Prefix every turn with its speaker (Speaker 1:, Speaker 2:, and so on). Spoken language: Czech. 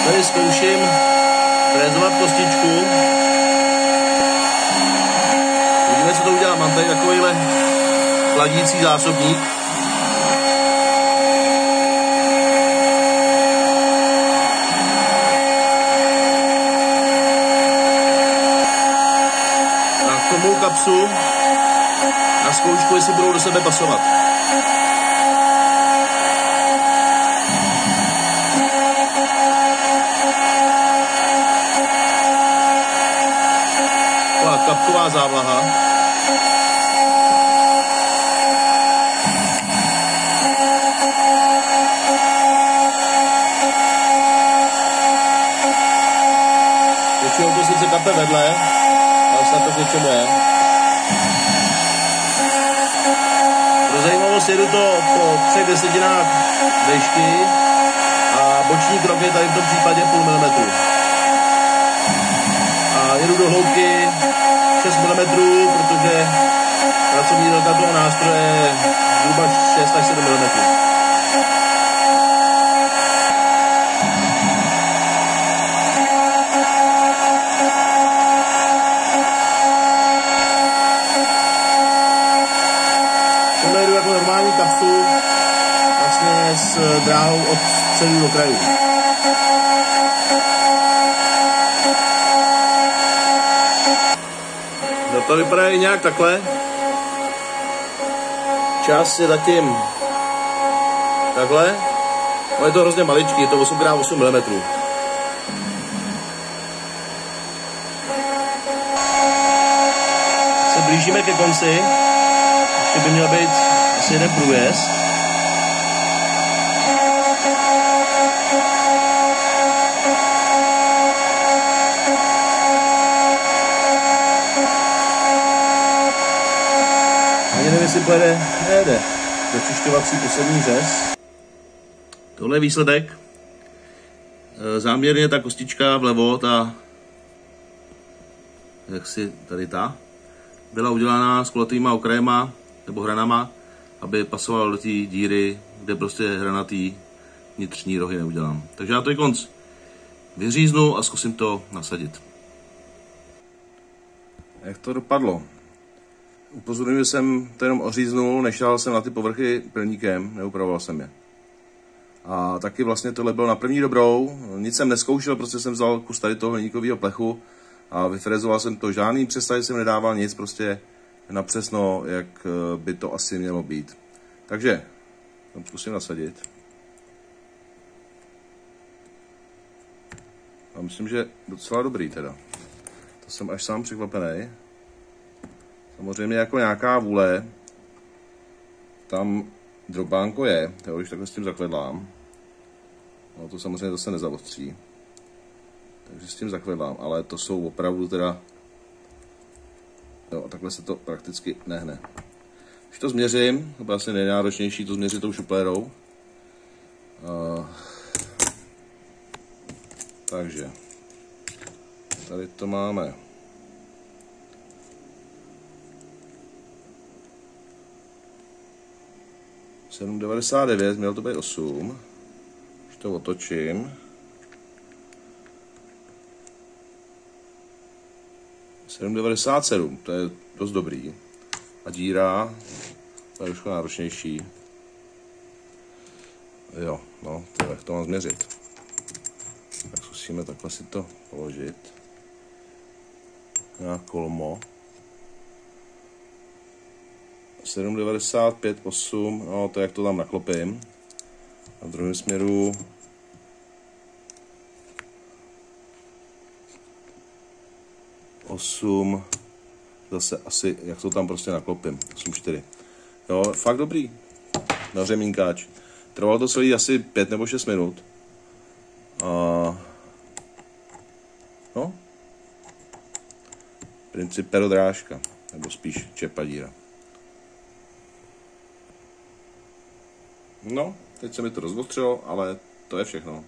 Speaker 1: Tady zkouším frézovat kostičku. Uvidíme, co to udělá. Mám tady takovýhle chladící zásobník. A k tomu kapsu na zkoušku, jestli budou do sebe pasovat. Kapková závlaha. Většinou to sice kape vedle, ale snad to k něčemu je. Pro zajímavost jedu to po 3/10 výšky a boční krok je tady v tom případě 0,5 mm. A jedu do hloubky 6 mm, protože pracovní délka toho nástroje je zhruba 6 až 7 mm. Tohle jedu jako normální kapsu, vlastně s dráhou od středu do kraju. No to vypadá i nějak takhle. Čas je zatím takhle. No je to hrozně maličký, je to 8x8 mm. Se blížíme ke konci. Ještě by měl být asi jeden průjezd. Ani nevím, jestli pojede, nejede. Dočišťovací poslední řez. Tohle je výsledek. Záměrně ta kostička vlevo, ta, jak si tady ta, byla udělaná s kulatýma okrajema nebo hranama, aby pasovala do té díry, kde prostě hranatý vnitřní rohy neudělám. Takže já to i konc vyříznu a zkusím to nasadit. Jak to dopadlo? Upozorňuji, že jsem to jenom oříznul, nešel jsem na ty povrchy pilníkem, neupravoval jsem je. A taky vlastně tohle bylo na první dobrou, nic jsem neskoušel, prostě jsem vzal kus tady toho hliníkového plechu a vyfrezoval jsem to, žádný přestavy jsem nedával, nic, prostě napřesno, jak by to asi mělo být. Takže, to zkusím nasadit. A myslím, že docela dobrý teda. To jsem až sám překvapený. Samozřejmě jako nějaká vůle, tam drobánko je, když takhle s tím zakvedlám. No to samozřejmě zase nezavostří. Takže s tím zakvedlám, ale to jsou opravdu teda, jo, a takhle se to prakticky nehne. Když to změřím, to bude asi nejnáročnější to změřit tou šuplérou. Takže, tady to máme. 7,99, mělo to být 8. Už to otočím. 7,97, to je dost dobrý. A díra, to je trošku náročnější. Jo, no, to jak to mám změřit. Tak zkusíme takhle si to položit. Nějak kolmo. 7,95, 8, no to jak to tam naklopím. A v druhém směru osm, zase asi, jak to tam prostě naklopím, 8,4. Jo, fakt dobrý, na řemínkáč. Trvalo to celý asi 5 nebo 6 minut. No, princip perodrážka, nebo spíš čepadíra. No, teď se mi to rozostřilo, ale to je všechno.